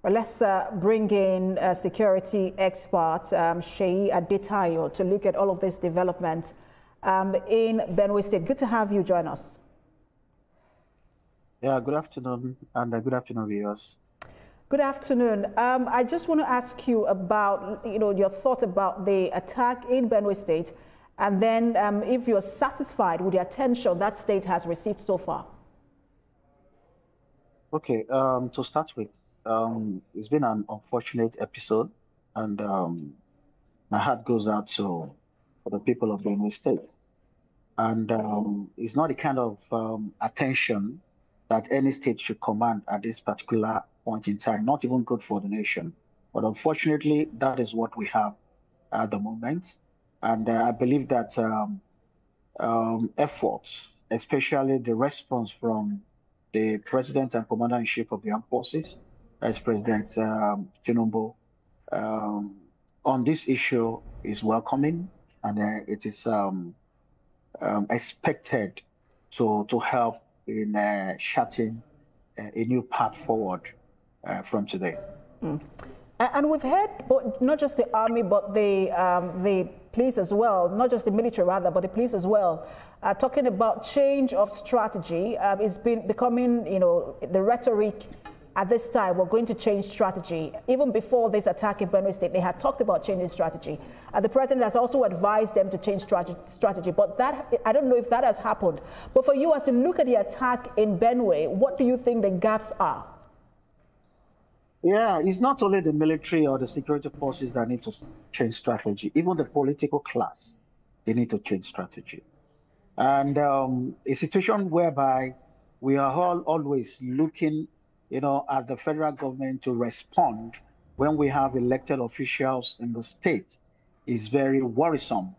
Well, let's bring in security expert Seyi Adetayo to look at all of these developments in Benue State. Good to have you join us. Yeah, good afternoon, and good afternoon, viewers. Good afternoon. I just want to ask you about, your thought about the attack in Benue State, and then if you're satisfied with the attention that state has received so far. Okay, to start with, it's been an unfortunate episode, and my heart goes out for the people of Benue State. And it's not the kind of attention that any state should command at this particular point in time, not even good for the nation. But unfortunately, that is what we have at the moment. And I believe that efforts, especially the response from the President and Commander-in-Chief of the Armed Forces, as President Tinubu, on this issue is welcoming, and it is expected to help in charting a new path forward from today. And we've heard not just the army, but the police as well, not just the military rather, but the police as well, talking about change of strategy. It's been becoming, the rhetoric at this time, we're going to change strategy. Even before this attack in Benue State, they had talked about changing strategy. The president has also advised them to change strategy, but I don't know if that has happened. But for you, as you look at the attack in Benue, what do you think the gaps are? Yeah, it's not only the military or the security forces that need to change strategy. Even the political class, they need to change strategy. And a situation whereby we are all always looking at the federal government to respond when we have elected officials in the state is very worrisome.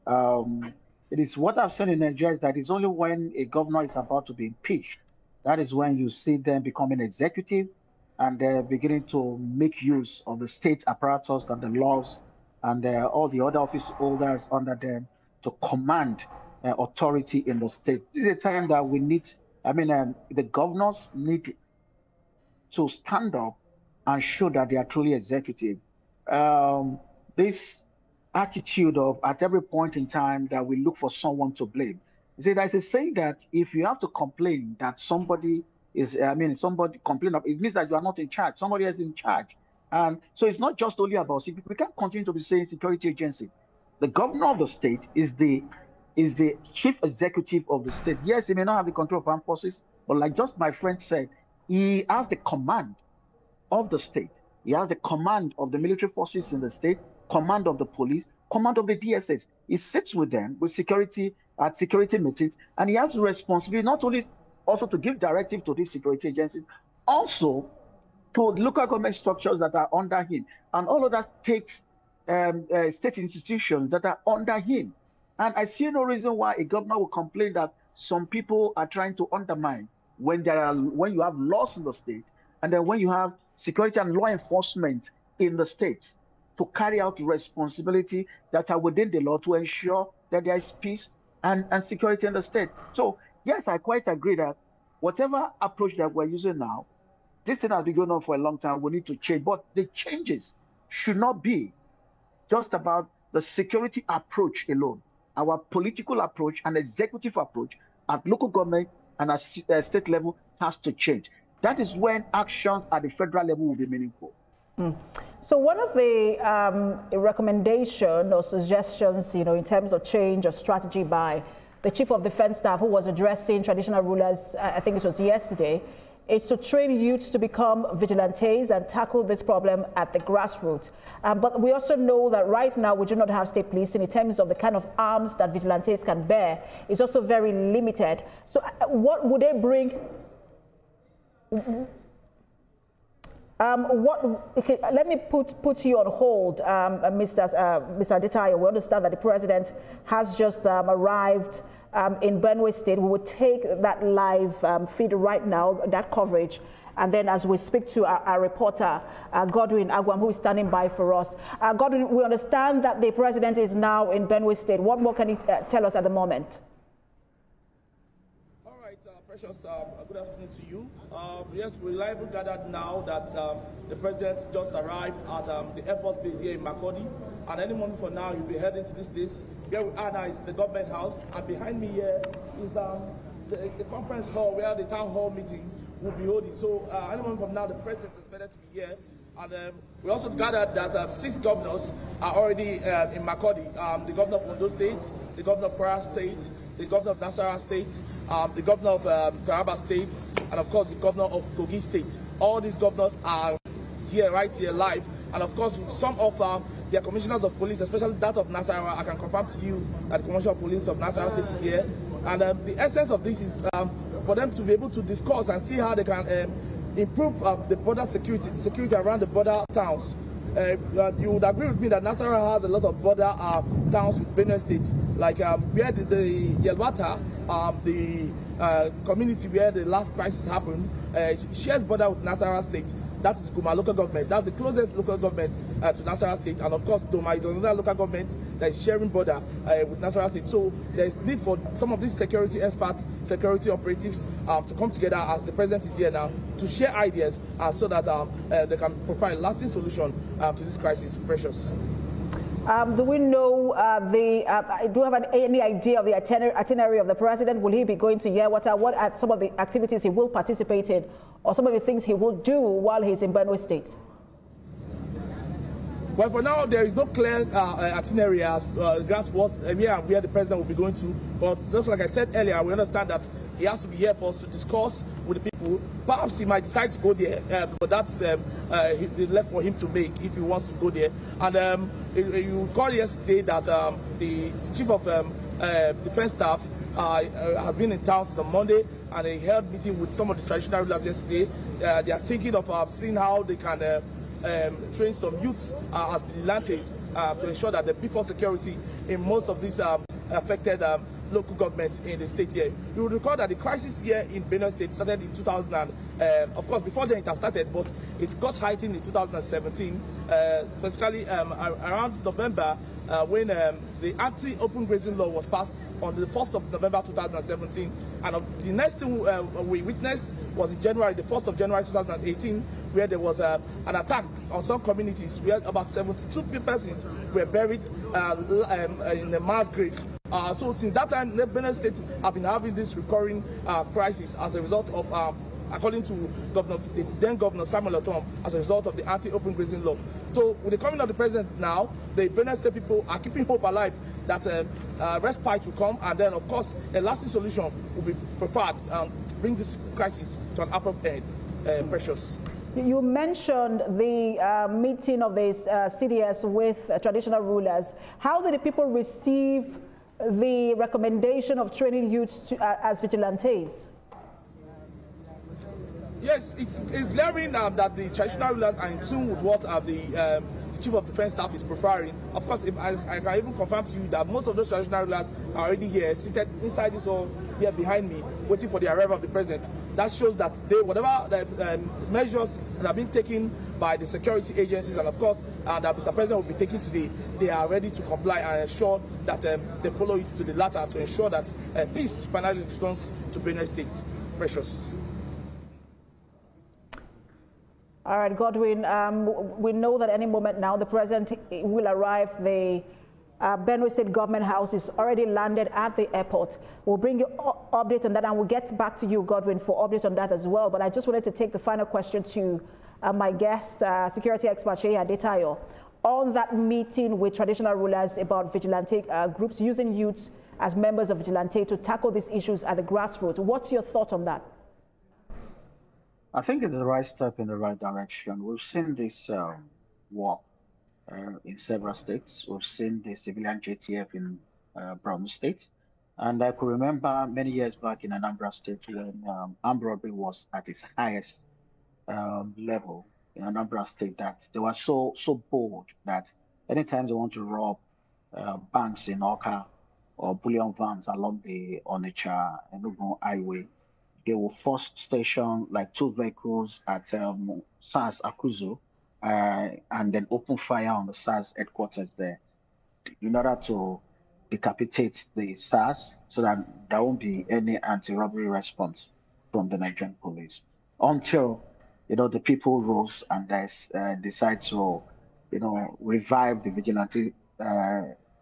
It is what I've seen in Nigeria is that it's only when a governor is about to be impeached, that is when you see them becoming executive and they're beginning to make use of the state apparatus and the laws and all the other office holders under them to command authority in the state. This is a time that we need, the governors need to stand up and show that they are truly executive. This attitude of at every point in time that we look for someone to blame. You see, there's a saying that if you have to complain that somebody is, somebody complain of, it means that you are not in charge. Somebody else is in charge. And so it's not just only about security. We can't continue to be saying security agency. The governor of the state is the chief executive of the state. Yes, he may not have the control of armed forces, but like just my friend said, he has the command of the state. He has the command of the military forces in the state, command of the police, command of the DSS. He sits with them with security at security meetings, and he has the responsibility not only also to give directive to these security agencies, also to local government structures that are under him, and all of that takes state institutions that are under him. And I see no reason why a governor will complain that some people are trying to undermine when you have laws in the state, and then when you have security and law enforcement in the state to carry out responsibility that are within the law to ensure that there is peace and security in the state. So yes, I quite agree that whatever approach that we're using now, this thing has been going on for a long time, we need to change. But the changes should not be just about the security approach alone. Our political approach and executive approach at local government and at state level has to change. That is when actions at the federal level will be meaningful. So one of the recommendations or suggestions, in terms of change of strategy by the Chief of Defense Staff, who was addressing traditional rulers, I think it was yesterday, is to train youths to become vigilantes and tackle this problem at the grassroots. But we also know that right now we do not have state policing in terms of the kind of arms that vigilantes can bear. It's also very limited. So what would they bring? Let me put you on hold, Mr. Adetayo. We understand that the president has just arrived in Benue State. We will take that live feed right now, that coverage, and then as we speak to our reporter, Godwin Agwam, who is standing by for us. Godwin, we understand that the president is now in Benue State. What more can he tell us at the moment? All right, Precious, good afternoon to you. Yes, we're live gathered now that the president just arrived at the Air Force base here in Makurdi, and any moment from now he'll be heading to this place. Here we are now is the government house, and behind me here is the conference hall where the town hall meeting will be holding. So any moment from now, the president is expected to be here. And we also gathered that 6 governors are already in Makurdi. The governor of Ondo State, the governor of Kwara State, the governor of Nasarawa State, the governor of Taraba State, and of course the governor of Kogi State. All these governors are here, right here, live. And of course, with some of their commissioners of police, especially that of Nasarawa, I can confirm to you that the commissioner of police of Nasarawa State is here. And the essence of this is for them to be able to discuss and see how they can improve the border security, the security around the border towns. You would agree with me that Nasarawa has a lot of border towns with Benue State, like where the Yelwata, the community where the last crisis happened, shares border with Nasarawa State. That is Guma local government. That's the closest local government to Nasarawa State. And of course, Doma is another local government that is sharing border with Nasarawa State. So there is need for some of these security experts, security operatives to come together as the president is here now to share ideas so that they can provide a lasting solution to this crisis. Precious. Do we know do you have any idea of the itinerary of the president? Will he be going to Yelwata? What are some of the activities he will participate in, or some of the things he will do while he's in Benue State? Well, for now, there is no clear itinerary as regards where the president will be going to. But just like I said earlier, we understand that he has to be here for us to discuss with the people. Perhaps he might decide to go there, but that's left for him to make if he wants to go there. And you recall yesterday that the chief of defense staff has been in town since on Monday, and he held a meeting with some of the traditional rulers yesterday. They are thinking of seeing how they can train some youths as vigilantes to ensure that the peaceful security in most of these affected local governments in the state here. You will recall that the crisis here in Benue State started in 2000, of course before then it has started, but it got heightened in 2017, specifically around November when the anti-open grazing law was passed on the 1st of November 2017. And the next thing we witnessed was in January, the 1st of January 2018, where there was an attack on some communities where about 72 persons were buried in a mass grave. So since that time, Benue State have been having this recurring crisis as a result of, according to the then Governor Samuel Otom, as a result of the anti-open grazing law. So with the coming of the president now, the Benue State people are keeping hope alive that respite will come, and then of course a lasting solution will be preferred to bring this crisis to an appropriate end. Precious. You mentioned the meeting of the CDS with traditional rulers. How did the people receive the recommendation of training youths as vigilantes? Yes, it's glaring that the traditional rulers are in tune with what the chief of defense staff is preferring. Of course, I can even confirm to you that most of those traditional rulers are already here, seated inside this hall here behind me, waiting for the arrival of the president. That shows that whatever the measures that have been taken by the security agencies, and of course that Mr. President will be taking today, they are ready to comply and ensure that they follow it to the latter to ensure that peace finally returns to Benue State. Precious. All right, Godwin, we know that any moment now the president will arrive. The Benue State Government House is already landed at the airport. We'll bring you updates on that, and we'll get back to you, Godwin, for updates on that as well. But I just wanted to take the final question to my guest, security expert Seyi Adetayo, on that meeting with traditional rulers about vigilante groups using youths as members of vigilante to tackle these issues at the grassroots. What's your thought on that? I think it's the right step in the right direction. We've seen this work in several states. We've seen the civilian JTF in Borno State. And I could remember many years back in Anambra State when armed robbery was at its highest level in Anambra State, that they were so bold that anytime they want to rob banks in Awka or bullion vans along the Onitsha and Enugu highway, they will first station like 2 vehicles at SARS Akuzu and then open fire on the SARS headquarters there in order to decapitate the SARS so that there won't be any anti-robbery response. from the Nigerian police until, the people rose and decide to, revive the vigilante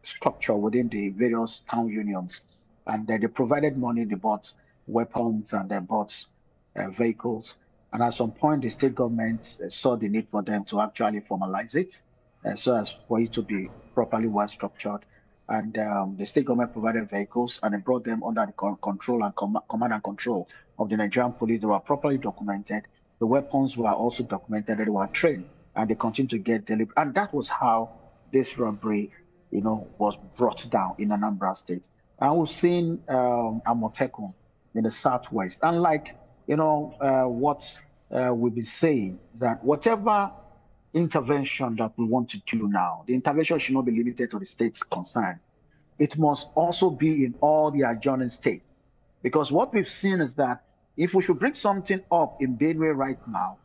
structure within the various town unions. And they provided money, they bought weapons, and they bought vehicles. And at some point, the state government saw the need for them to actually formalize it, so as for it to be properly well structured. And the state government provided vehicles, and they brought them under the control and command and control of the Nigerian police. They were properly documented. The weapons were also documented. They were trained, and they continued to get delivered. And that was how this robbery, was brought down in Anambra State. And we've seen Amotekun in the southwest. And like, what we've been saying, that whatever intervention that we want to do now, the intervention should not be limited to the states concerned. It must also be in all the adjoining states. Because what we've seen is that if we should bring something up in Benue right now,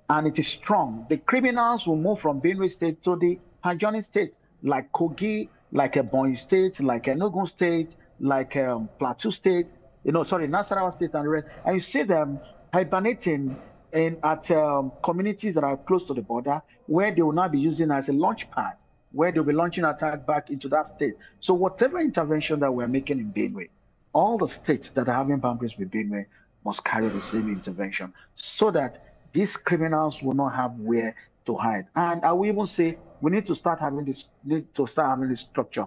and it is strong, the criminals will move from Benue State to the adjoining state, like Kogi, like Ebonyi State, like Enugu State, like Plateau State, Nasarawa State and the rest. And you see them hibernating at communities that are close to the border, where they will now be using as a launch pad, where they'll be launching attack back into that state. So whatever intervention that we're making in Benue, all the states that are having boundaries with Benue must carry the same intervention, so that these criminals will not have where to hide. And I will even say we need to start having this structure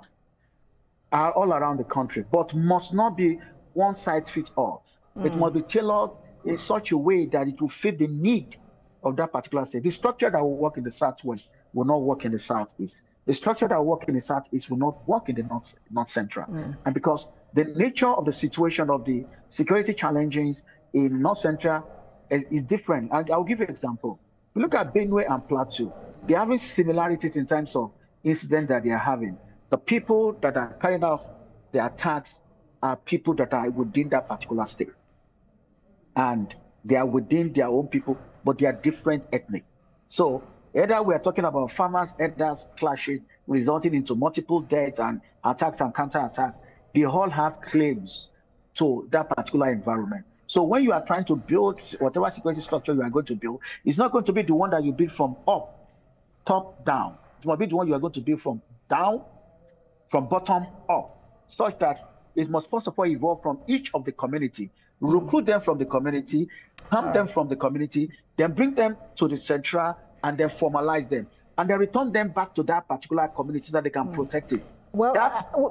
all around the country, but must not be one size fits all. It must be tailored in such a way that it will fit the need of that particular state. The structure that will work in the southwest will not work in the southeast. The structure that will work in the southeast will not work in the north central. And because the nature of the situation of the security challenges in north central is different. And I'll give you an example. If you look at Benue and Plateau, they're having similarities in terms of incidents that they are having. The people that are carrying out the attacks are people that are within that particular state. And they are within their own people, but they are different ethnic. So either we are talking about farmers, elders clashes resulting into multiple deaths and attacks and counterattacks. They all have claims to that particular environment. So when you are trying to build whatever security structure you are going to build, it's not going to be the one that you build from top down. It must be the one you are going to build from bottom up, such that it must first of all evolve from each of the community, recruit them from the community, harm them from the community, then bring them to the central, and then formalize them, and then return them back to that particular community so that they can protect it. Well,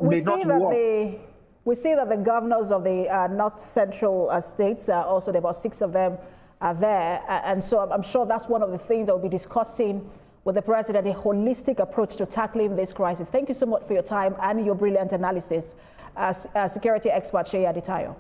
we see that the governors of the north central states, also about 6 of them are there, and so I'm sure that's one of the things that we'll be discussing with the president, a holistic approach to tackling this crisis. Thank you so much for your time and your brilliant analysis, security expert Seyi Adetayo.